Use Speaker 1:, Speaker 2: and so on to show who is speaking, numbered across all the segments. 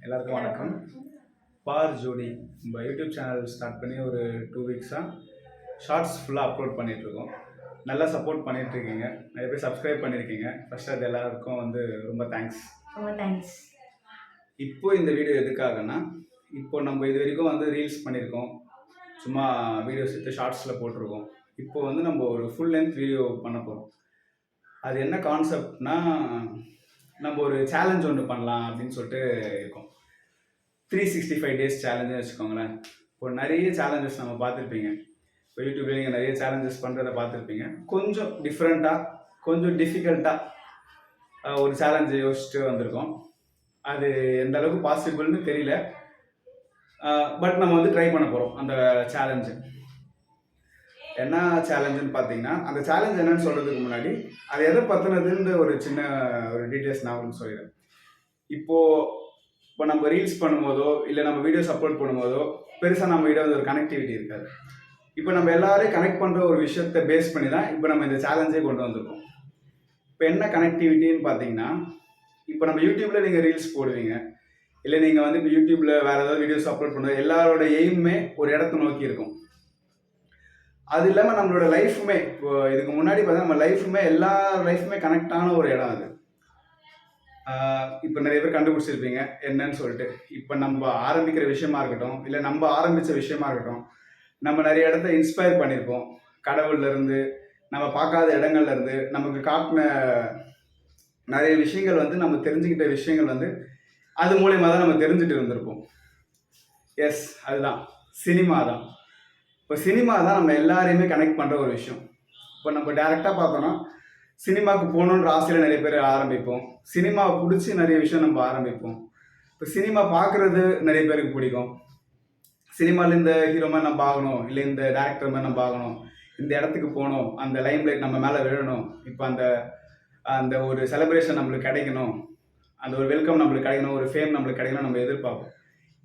Speaker 1: எல்லாருக்கும் வணக்கம். பார் ஜோடி நம்ம யூடியூப் சேனல் ஸ்டார்ட் பண்ணி ஒரு 2 வீக்ஸாக ஷார்ட்ஸ் ஃபுல்லாக அப்லோட் பண்ணிகிட்ருக்கோம். நல்லா சப்போர்ட் பண்ணிகிட்ருக்கீங்க, நிறைய பேர் சப்ஸ்கிரைப் பண்ணியிருக்கீங்க. ஃபஸ்ட்டு அது எல்லாருக்கும் ரொம்ப தேங்க்ஸ். இப்போ இந்த வீடியோ எதுக்காகனா, இப்போ நம்ம இது வரைக்கும் ரீல்ஸ் பண்ணியிருக்கோம், சும்மா வீடியோஸ் எடுத்து ஷார்ட்ஸில் போட்டிருக்கோம். இப்போ நம்ம ஒரு ஃபுல் லென்த் வீடியோ பண்ண போகிறோம். அது என்ன கான்செப்ட்னா, நம்ம ஒரு சேலஞ்ச் ஒன்று பண்ணலாம் அப்படின்னு சொல்லிட்டு இருக்கோம். 365 டேஸ் சேலஞ்சுன்னு வச்சுக்கோங்களேன். இப்போ நிறைய சேலஞ்சஸ் நம்ம பார்த்துருப்பீங்க. இப்போ யூடியூப்ல நீங்கள் நிறைய சேலஞ்சஸ் பண்ணுறதை பார்த்துருப்பீங்க. கொஞ்சம் டிஃப்ரெண்ட்டாக, கொஞ்சம் டிஃபிகல்ட்டாக ஒரு சேலஞ்சை யோசிச்சுட்டு வந்திருக்கோம். அது எந்த அளவுக்கு பாசிபிள்னு தெரியல, பட் நம்ம ட்ரை பண்ண போகிறோம். அந்த சேலஞ்சு என்ன சேலஞ்சுன்னு பார்த்தீங்கன்னா, அந்த சேலஞ்ச் என்னன்னு சொல்கிறதுக்கு முன்னாடி அது எதை பற்றினதுன்ற ஒரு சின்ன டீட்டெயில்ஸ் நான் உங்களுக்கு சொல்லிடுறேன். இப்போ நம்ம ரீல்ஸ் பண்ணும்போதோ இல்லை நம்ம வீடியோஸ் அப்லோட் பண்ணும்போதோ பெருசாக நம்ம கிட்ட ஒரு கனெக்டிவிட்டி இருக்காது. இப்போ நம்ம எல்லாரையும் கனெக்ட் பண்ணுற ஒரு விஷயத்தை பேஸ் பண்ணி தான் இப்போ நம்ம இந்த சேலஞ்சே கொண்டு வந்திருக்கோம். இப்போ என்ன கனெக்டிவிட்டின்னு பார்த்தீங்கன்னா, இப்போ நம்ம யூடியூப்பில் நீங்கள் ரீல்ஸ் போடுவீங்க, இல்லை நீங்கள் இப்போ யூடியூப்பில் வேறு ஏதாவது வீடியோஸ் அப்லோட் பண்ணுறது, எல்லாரோட எய்முமே ஒரு இடத்த நோக்கி இருக்கும். அது இல்லாமல் நம்மளோட லைஃபுமே, இப்போ இதுக்கு முன்னாடி பார்த்தா நம்ம லைஃபுமே எல்லா லைஃபுமே கனெக்டான ஒரு இடம் அது. இப்போ நிறைய பேர் கண்டுபிடிச்சிருப்பீங்க என்னன்னு சொல்லிட்டு. இப்போ நம்ம ஆரம்பிக்கிற விஷயமா இருக்கட்டும், இல்லை நம்ம ஆரம்பித்த விஷயமா இருக்கட்டும், நம்ம நிறைய இடத்த இன்ஸ்பயர் பண்ணியிருப்போம். கடவுள்லேருந்து, நம்ம பார்க்காத இடங்கள்லேருந்து, நமக்கு காட்டின நிறைய விஷயங்கள் நம்ம தெரிஞ்சுக்கிட்ட விஷயங்கள் அது மூலயமா தான் நம்ம தெரிஞ்சுட்டு இருந்திருப்போம். எஸ், அதுதான் சினிமா தான். இப்போ சினிமா தான் நம்ம எல்லாரையுமே கனெக்ட் பண்ணுற ஒரு விஷயம். இப்போ நம்ம டேரெக்டாக பார்த்தோன்னா, சினிமாவுக்கு போகணுன்ற ஆசையில் நிறைய பேர் ஆரம்பிப்போம். சினிமாவை பிடிச்சி நிறைய விஷயம் நம்ம ஆரம்பிப்போம். இப்போ சினிமா பார்க்குறது நிறைய பேருக்கு பிடிக்கும். சினிமாவில் இந்த ஹீரோ மாதிரி நம்ம ஆகணும், இல்லை இந்த டேரக்டர் மாதிரி நம்ம ஆகணும், இந்த இடத்துக்கு போகணும், அந்த லைம் லைட் நம்ம மேலே விழணும், இப்போ அந்த ஒரு செலிப்ரேஷன் நம்மளுக்கு கிடைக்கணும், அந்த ஒரு வெல்கம் நம்மளுக்கு கிடைக்கணும், ஒரு ஃபேம் நம்மளுக்கு கிடைக்கணும் நம்ம எதிர்பார்ப்போம்.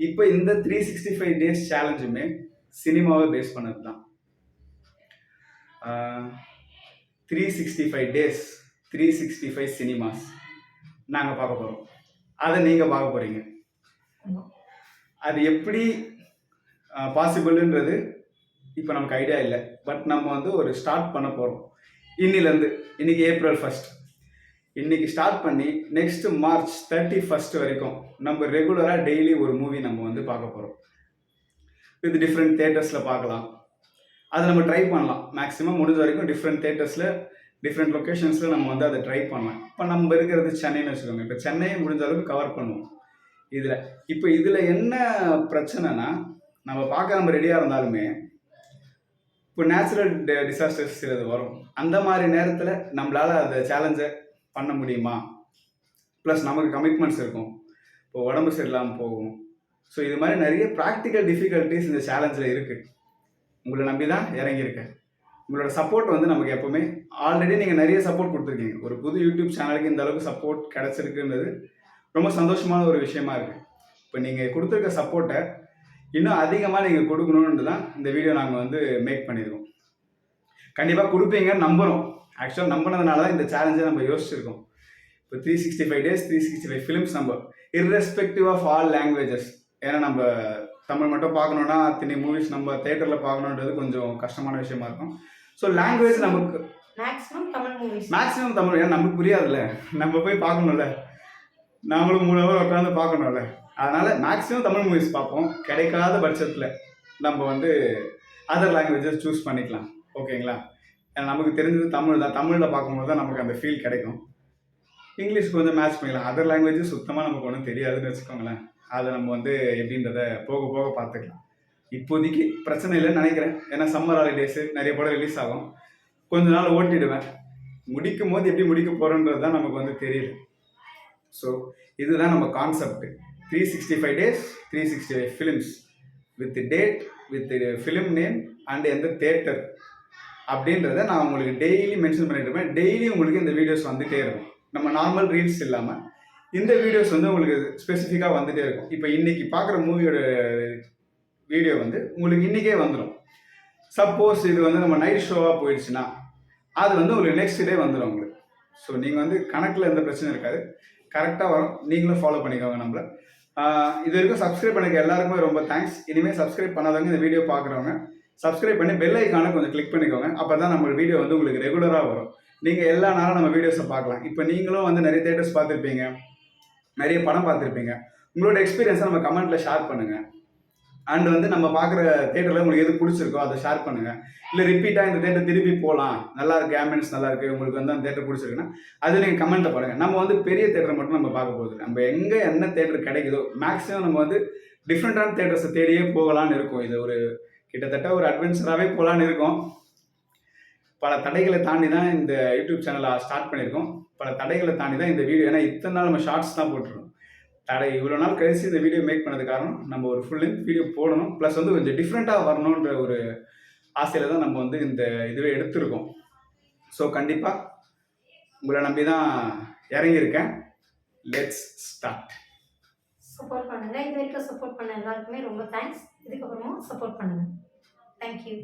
Speaker 1: இப்போ இந்த 365 டேஸ் சேலஞ்சுமே சினிமாவை பேஸ் பண்ணது தான். 365 டேஸ் 365 சினிமாஸ் நாங்கள் பார்க்க போகிறோம். அதை நீங்கள் பார்க்க போகிறீங்க. அது எப்படி பாசிபிள்ன்றது இப்போ நமக்கு ஐடியா இல்லை, பட் நம்ம ஒரு ஸ்டார்ட் பண்ண போகிறோம். இன்னைக்கு April 1, இன்னைக்கு ஸ்டார்ட் பண்ணி நெக்ஸ்ட் March 31 வரைக்கும் நம்ம ரெகுலராக டெய்லி ஒரு மூவி நம்ம பார்க்க போகிறோம். இது டிஃப்ரெண்ட் தேட்டர்ஸில் பார்க்கலாம். அதை நம்ம ட்ரை பண்ணலாம். மேக்ஸிமம் முடிஞ்ச வரைக்கும் டிஃப்ரெண்ட் தேட்டர்ஸில், டிஃப்ரெண்ட் லொக்கேஷன்ஸில் நம்ம அதை ட்ரை பண்ணலாம். இப்போ நம்ம இருக்கிறது சென்னைன்னு வச்சுக்கோங்க. இப்போ சென்னையை முடிஞ்ச அளவுக்கு கவர் பண்ணுவோம் இதில் என்ன பிரச்சனைனா, நம்ம பார்க்க நம்ம ரெடியாக இருந்தாலுமே இப்போ நேச்சுரல் டிசாஸ்டர்ஸ் சிலது வரும். அந்த மாதிரி நேரத்தில் நம்மளால் அந்த சேலஞ்சை பண்ண முடியுமா? ப்ளஸ் நமக்கு கமிட்மெண்ட்ஸ் இருக்கும், இப்போ உடம்பு சரியில்லாமல் போகும். ஸோ இது மாதிரி நிறைய ப்ராக்டிக்கல் டிஃபிகல்ட்டிஸ் இந்த சேலஞ்சில் இருக்குது. உங்களை நம்பி தான் இறங்கியிருக்கேன். உங்களோட சப்போர்ட் நமக்கு எப்போவுமே, ஆல்ரெடி நீங்கள் நிறைய சப்போர்ட் கொடுத்துருக்கீங்க. ஒரு புது யூடியூப் சேனலுக்கு இந்த அளவுக்கு சப்போர்ட் கிடச்சிருக்குன்றது ரொம்ப சந்தோஷமான ஒரு விஷயமா இருக்குது. இப்போ நீங்கள் கொடுத்துருக்க சப்போர்ட்டை இன்னும் அதிகமாக நீங்கள் கொடுக்கணுன்றது தான் இந்த வீடியோ நாங்கள் மேக் பண்ணியிருக்கோம். கண்டிப்பாக கொடுப்பீங்கன்னு நம்புகிறோம். ஆக்சுவலாக நம்பினதுனால தான் இந்த சேலஞ்சை நம்ம யோசிச்சிருக்கோம். இப்போ 365 டேஸ் 365 ஃபிலிம்ஸ் நம்ம இர்ரெஸ்பெக்டிவ் ஆஃப் ஆல் லாங்குவேஜஸ். ஏன்னா நம்ம தமிழ் மட்டும் பார்க்கணுன்னா அத்தனை மூவிஸ் நம்ம தேட்டரில் பார்க்கணுன்றது கொஞ்சம் கஷ்டமான விஷயமா இருக்கும். ஸோ லாங்குவேஜ் நமக்கு மேக்ஸிமம் தமிழ், ஏன்னா நமக்கு புரியாதுல்ல, நம்ம போய் பார்க்கணும்ல, நாமளும் 3 hour உட்காந்து பார்க்கணும்ல. அதனால் மேக்ஸிமம் தமிழ் மூவிஸ் பார்ப்போம். கிடைக்காத பட்சத்தில் நம்ம அதர் லாங்குவேஜஸ் சூஸ் பண்ணிக்கலாம். ஓகேங்களா? ஏன்னா நமக்கு தெரிஞ்சது தமிழ் தான். தமிழில் பார்க்கும்போது தான் நமக்கு அந்த ஃபீல் கிடைக்கும். இங்கிலீஷ் கொஞ்சம் மேட்ச் பண்ணிக்கலாம். அதர் லாங்குவேஜஸ் சுத்தமாக நமக்கு ஒன்றும் தெரியாதுன்னு வச்சுக்கோங்களேன். அதை நம்ம எப்படின்றத போக போக பார்த்துக்கலாம். இப்போதைக்கு பிரச்சனை இல்லைன்னு நினைக்கிறேன். ஏன்னா சம்மர் ஹாலிடேஸு, நிறைய படம் ரிலீஸ் ஆகும். கொஞ்ச நாள் ஓட்டிடுவேன். முடிக்கும் போது எப்படி முடிக்க போகிறோன்றது தான் நமக்கு தெரியல. ஸோ இதுதான் நம்ம concept. 365 days 365 films with date, with film name and எந்த தேட்டர் அப்படின்றத நான் உங்களுக்கு டெய்லி மென்ஷன் பண்ணிட்டு இருப்பேன். டெய்லி உங்களுக்கு இந்த வீடியோஸ் வந்துகிட்டே இருக்கும். நம்ம நார்மல் ரீல்ஸ் இல்லாமல் இந்த வீடியோஸ் உங்களுக்கு ஸ்பெசிஃபிக்காக வந்துகிட்டே இருக்கும். இப்போ இன்றைக்கி பார்க்குற மூவியோட வீடியோ உங்களுக்கு இன்றைக்கே வந்துடும். சப்போஸ் இது நம்ம நைட் ஷோவாக போயிடுச்சுன்னா அது உங்களுக்கு நெக்ஸ்ட் டே வந்துடும் உங்களுக்கு. ஸோ நீங்கள் கணக்கில் எந்த பிரச்சனையும் இருக்காது, கரெக்டாக வரும். நீங்களும் ஃபாலோ பண்ணிக்கோங்க நம்மளை. இது வரைக்கும் சப்ஸ்கிரைப் பண்ணிக்க எல்லாருக்குமே ரொம்ப தேங்க்ஸ். இனிமேல் சப்ஸ்கிரைப் பண்ணாதவங்க இந்த வீடியோ பார்க்குறவங்க சப்ஸ்கிரைப் பண்ணி பெல் ஐக்கானை கொஞ்சம் கிளிக் பண்ணிக்கோங்க. அப்போ தான் நம்ம வீடியோ வந்து உங்களுக்கு ரெகுலராக வரும். நீங்கள் எல்லா நாளும் நம்ம வீடியோஸை பார்க்கலாம். இப்போ நீங்களும் வந்து நிறைய தேட்டர்ஸ் பார்த்துருப்பீங்க, நிறைய படம் பார்த்துருப்பீங்க. உங்களோட எக்ஸ்பீரியன்ஸை நம்ம கமெண்ட்டில் ஷேர் பண்ணுங்கள். அண்ட் வந்து நம்ம பார்க்குற தேட்டரில் உங்களுக்கு எது பிடிச்சிருக்கோ அதை ஷேர் பண்ணுங்கள். இல்லை ரிப்பீட்டாக இந்த தேட்டர் திருப்பி போகலாம், நல்லா இருக்குது, ஆம்பியன்ஸ் நல்லா இருக்குது, உங்களுக்கு வந்து அந்த தேட்டர் பிடிச்சிருக்குன்னா அது நீங்கள் கமெண்ட்டில் பாருங்கள். நம்ம வந்து பெரிய தேட்டரை மட்டும் நம்ம பார்க்க போகுது. நம்ம எங்கே என்ன தேட்டர் கிடைக்குதோ மேக்ஸிமம் நம்ம வந்து டிஃப்ரெண்ட்டான தேட்டர்ஸை தேடியே போகலான்னு இருக்கும். இது ஒரு கிட்டத்தட்ட ஒரு அட்வென்ச்சராகவே போகலான்னு இருக்கோம். பல தடைகளை தாண்டி தான் இந்த யூடியூப் சேனலை ஸ்டார்ட் பண்ணியிருக்கோம். பல தடைகளை தாண்டி தான் இந்த வீடியோ, ஏன்னா இத்தனை நாள் நம்ம ஷார்ட்ஸ் தான் போட்டுருக்கோம். தடை இவ்வளோ நாள் கழிச்சு இந்த வீடியோ மேக் பண்ணது காரணம் நம்ம ஒரு ஃபுல் லென்த் வீடியோ போடணும், ப்ளஸ் வந்து கொஞ்சம் டிஃப்ரெண்ட்டாக வரணுன்ற ஒரு ஆசையில் தான் நம்ம வந்து இந்த இதுவே எடுத்திருக்கோம். ஸோ கண்டிப்பாக உங்களை நம்பி தான் இறங்கியிருக்கேன். Let's start.
Speaker 2: சப்போர்ட் பண்ணுங்கள். இது வரைக்கும் சப்போர்ட் பண்ண எல்லாருக்குமே ரொம்ப தேங்க்ஸ். இதுக்கப்புறமா சப்போர்ட் பண்ணுங்கள். தேங்க்யூ.